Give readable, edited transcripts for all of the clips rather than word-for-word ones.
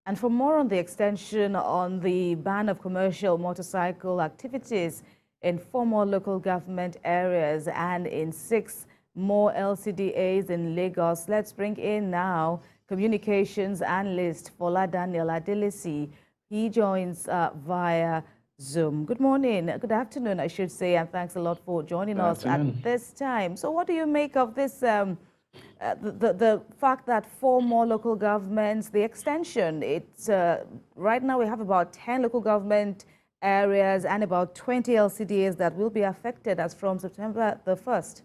And for more on the extension on the ban of commercial motorcycle activities in 4 more local government areas and in 6 more LCDAs in Lagos, let's bring in now communications analyst Fola Daniel Adelesi. He joins via Zoom. Good morning, good afternoon, I should say, and thanks a lot for joining us at this time. So what do you make of this, the fact that 4 more local governments, the extension, it's right now we have about 10 local government areas and about 20 LCDAs that will be affected as from September the 1st.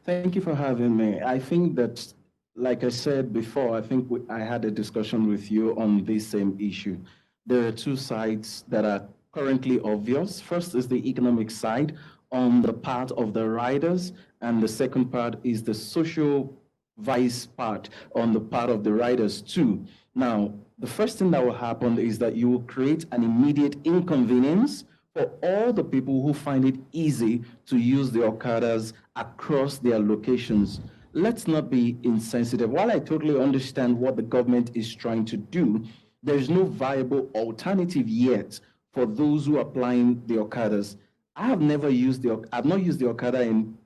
Thank you for having me. I think that, like I said before, I think I had a discussion with you on this same issue. There are 2 sides that are currently obvious. First is the economic side on the part of the riders, and the second part is the social vice part on the part of the riders too. Now, the first thing that will happen is that you will create an immediate inconvenience for all the people who find it easy to use the Okadas across their locations. Let's not be insensitive. While I totally understand what the government is trying to do, there's no viable alternative yet for those who are applying the Okadas. I've not used the Okada in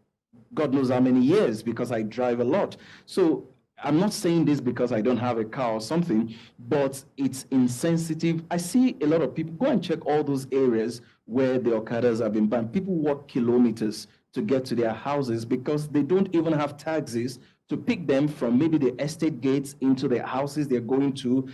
God knows how many years because I drive a lot. So I'm not saying this because I don't have a car or something, but it's insensitive. I see a lot of people, go and check all those areas where the Okadas have been banned. People walk kilometers to get to their houses because they don't even have taxis to pick them from maybe the estate gates into their houses they're going to.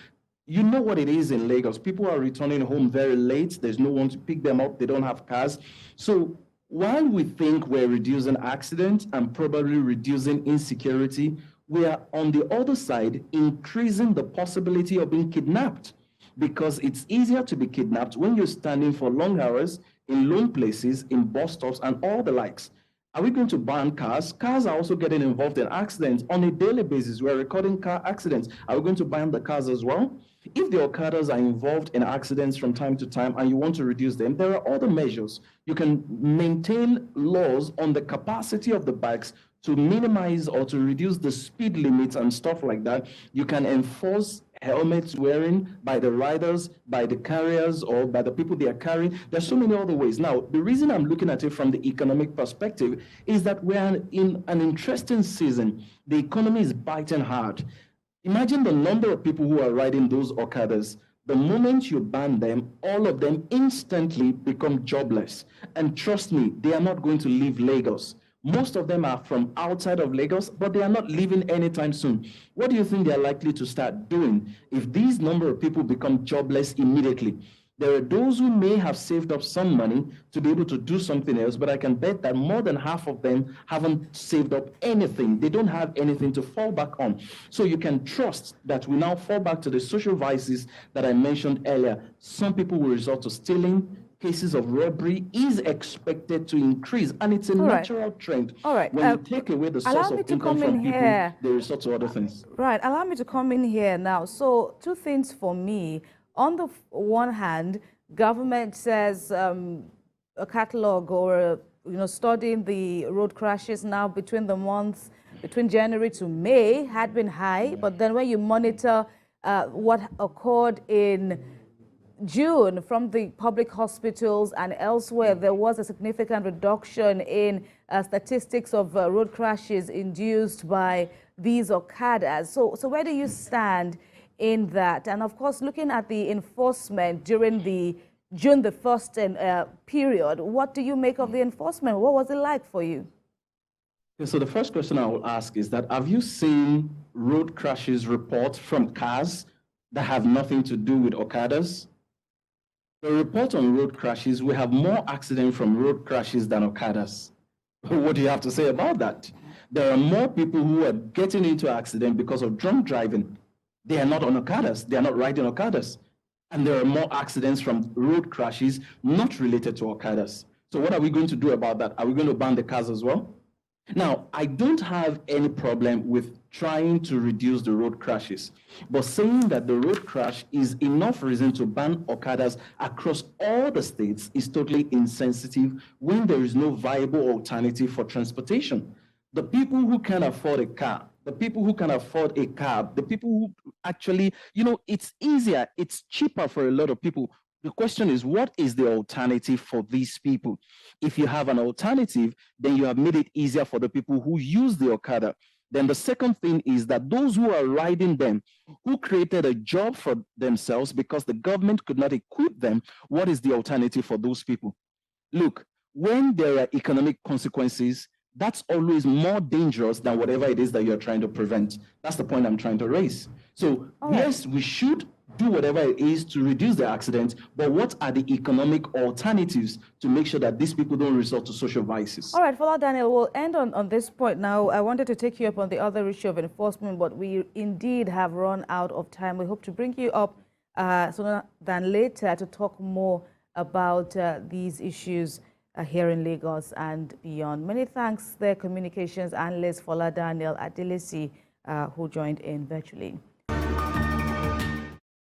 You know what it is in Lagos. People are returning home very late. There's no one to pick them up. They don't have cars. So while we think we're reducing accidents and probably reducing insecurity, we are on the other side increasing the possibility of being kidnapped, because it's easier to be kidnapped when you're standing for long hours in lone places, in bus stops and all the likes. Are we going to ban cars? Cars are also getting involved in accidents on a daily basis. We're recording car accidents. Are we going to ban the cars as well? If the Okadas are involved in accidents from time to time and you want to reduce them, there are other measures. You can maintain laws on the capacity of the bikes to minimize or to reduce the speed limits and stuff like that. You can enforce helmets wearing by the riders, by the carriers, or by the people they are carrying. There's so many other ways. Now, the reason I'm looking at it from the economic perspective is that we're in an interesting season. The economy is biting hard. Imagine the number of people who are riding those Okadas. The moment you ban them, all of them instantly become jobless. And trust me, they are not going to leave Lagos. Most of them are from outside of Lagos, but they are not leaving anytime soon. What do you think they're likely to start doing if these number of people become jobless immediately? There are those who may have saved up some money to be able to do something else, but I can bet that more than half of them haven't saved up anything. They don't have anything to fall back on. So you can trust that we now fall back to the social vices that I mentioned earlier. Some people will resort to stealing. Cases of robbery is expected to increase, and it's a natural trend. All right. When you take away the source of income from people, they resort to other things. Right. Allow me to come in here now. So 2 things for me. On the one hand, government says a catalog or studying the road crashes now between the months between January to May had been high, but then when you monitor what occurred in June from the public hospitals and elsewhere, there was a significant reduction in statistics of road crashes induced by these Okadas. So where do you stand in that? And of course, looking at the enforcement during the June the 1st period, what do you make of the enforcement? What was it like for you? So the first question I will ask is that, have you seen road crashes reports from cars that have nothing to do with Okadas? The report on road crashes, we have more accidents from road crashes than Okadas. What do you have to say about that? There are more people who are getting into accident because of drunk driving. They are not on Okadas. They are not riding Okadas. And there are more accidents from road crashes not related to Okadas. So what are we going to do about that? Are we going to ban the cars as well? Now, I don't have any problem with trying to reduce the road crashes, but saying that the road crash is enough reason to ban Okadas across all the states is totally insensitive when there is no viable alternative for transportation. The people who can afford a car, the people who can afford a cab, the people who actually, it's easier, it's cheaper for a lot of people. The question is, what is the alternative for these people? If you have an alternative, then you have made it easier for the people who use the Okada. Then the second thing is that those who are riding them, who created a job for themselves because the government could not equip them, what is the alternative for those people? Look, when there are economic consequences, that's always more dangerous than whatever it is that you're trying to prevent. That's the point I'm trying to raise. So yes, we should do whatever it is to reduce the accidents, but what are the economic alternatives to make sure that these people don't resort to social vices? All right, Fola Daniel, we'll end on this point now. I wanted to take you up on the other issue of enforcement, but we indeed have run out of time. We hope to bring you up sooner than later to talk more about these issues here in Lagos and beyond. Many thanks, their communications analyst Fola Daniel Adelesi, who joined in virtually.